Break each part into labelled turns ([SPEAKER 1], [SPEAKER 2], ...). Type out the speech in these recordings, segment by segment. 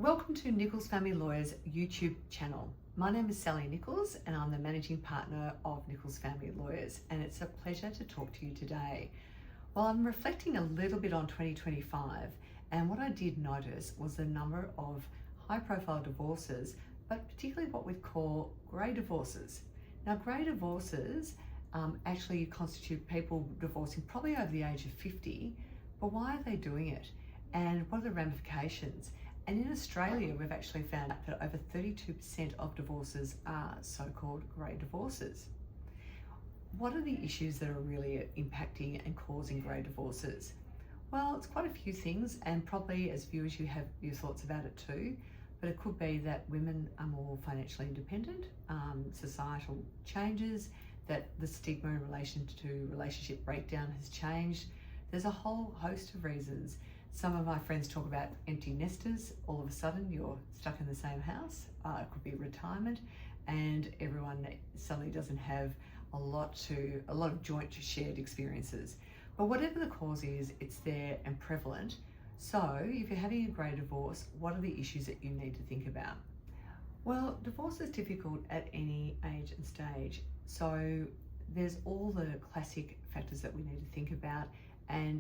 [SPEAKER 1] Welcome to Nicholes Family Lawyers YouTube channel. My name is Sally Nicholes and I'm the managing partner of Nicholes Family Lawyers, and it's a pleasure to talk to you today. Well, I'm reflecting a little bit on 2025, and what I did notice was the number of high profile divorces, but particularly what we call grey divorces. Now, grey divorces actually constitute people divorcing probably over the age of 50, but why are they doing it? And what are the ramifications? And in Australia, we've actually found out that over 32% of divorces are so-called grey divorces. What are the issues that are really impacting and causing grey divorces? Well, it's quite a few things, and probably as viewers you have your thoughts about it too, but it could be that women are more financially independent, societal changes, that the stigma in relation to relationship breakdown has changed. There's a whole host of reasons. Some of my friends talk about empty nesters. All of a sudden you're stuck in the same house. It could be retirement, and everyone suddenly doesn't have a lot of joint shared experiences. But whatever the cause is, it's there and prevalent. So if you're having a grey divorce, what are the issues that you need to think about? Well, divorce is difficult at any age and stage. So there's all the classic factors that we need to think about,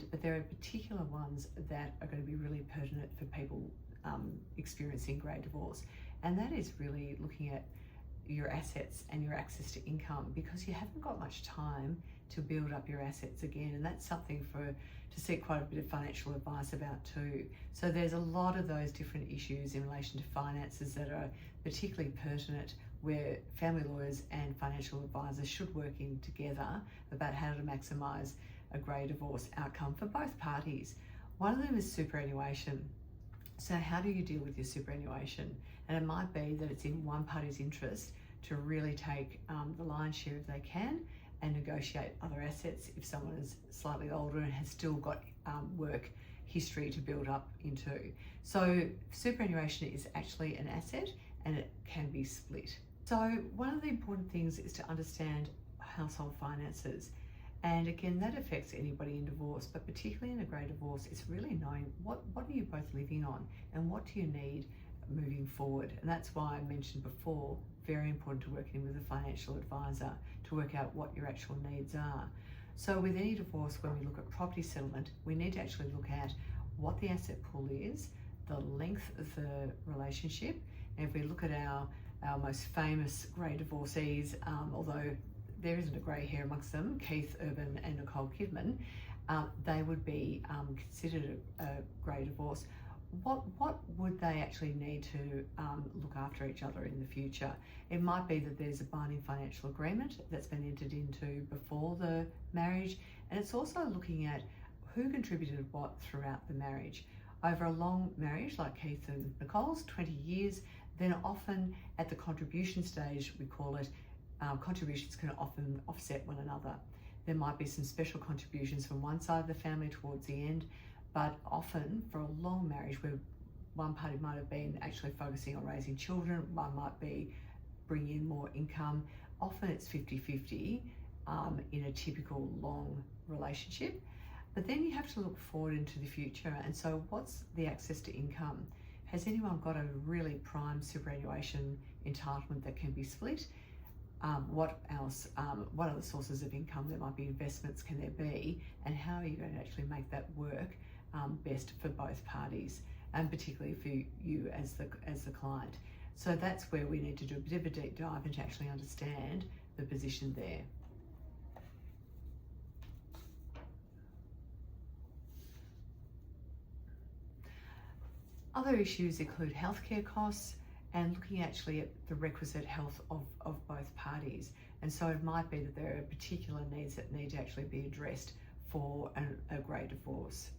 [SPEAKER 1] but there are particular ones that are going to be really pertinent for people experiencing grey divorce. And that is really looking at your assets and your access to income, because you haven't got much time to build up your assets again. And that's something to seek quite a bit of financial advice about too. So there's a lot of those different issues in relation to finances that are particularly pertinent, where family lawyers and financial advisors should work in together about how to maximise a grey divorce outcome for both parties. One of them is superannuation. So how do you deal with your superannuation? And it might be that it's in one party's interest to really take the lion's share if they can, and negotiate other assets if someone is slightly older and has still got work history to build up into. So superannuation is actually an asset and it can be split. So one of the important things is to understand household finances. And again, that affects anybody in divorce, but particularly in a grey divorce, it's really knowing what are you both living on and what do you need moving forward. And that's why I mentioned before, very important to work in with a financial advisor to work out what your actual needs are. So with any divorce, when we look at property settlement, we need to actually look at what the asset pool is, the length of the relationship. And if we look at our most famous grey divorcees, although there isn't a grey hair amongst them, Keith Urban and Nicole Kidman, they would be considered a grey divorce. What would they actually need to look after each other in the future? It might be that there's a binding financial agreement that's been entered into before the marriage, and it's also looking at who contributed what throughout the marriage. Over a long marriage like Keith and Nicole's, 20 years, then often at the contribution stage, we call it, contributions can often offset one another. There might be some special contributions from one side of the family towards the end, but often for a long marriage where one party might have been actually focusing on raising children, one might be bringing in more income, often it's 50-50 in a typical long relationship. But then you have to look forward into the future, and so what's the access to income? Has anyone got a really prime superannuation entitlement that can be split? What else? What other sources of income? There might be investments, can there be? And how are you going to actually make that work best for both parties, and particularly for you as the client? So that's where we need to do a bit of a deep dive and to actually understand the position there. Other issues include healthcare costs and looking actually at the requisite health of both parties. And so it might be that there are particular needs that need to actually be addressed for a grey divorce.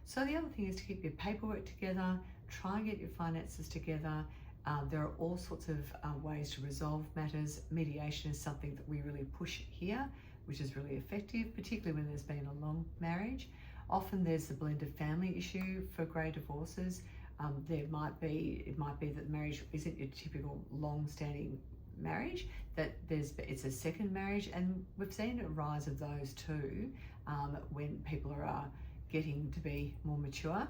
[SPEAKER 1] So the other thing is to keep your paperwork together, try and get your finances together. There are all sorts of ways to resolve matters. Mediation is something that we really push here, which is really effective, particularly when there's been a long marriage. Often there's the blended family issue for grey divorces. It might be that marriage isn't your typical long-standing marriage, that it's a second marriage, and we've seen a rise of those too when people are getting to be more mature.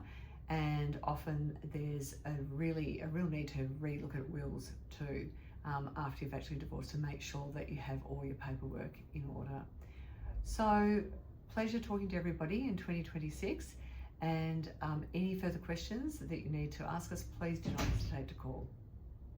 [SPEAKER 1] and often there's a real need to relook at wills too after you've actually divorced, to make sure that you have all your paperwork in order. So pleasure talking to everybody in 2026, and any further questions that you need to ask us, please do not hesitate to call.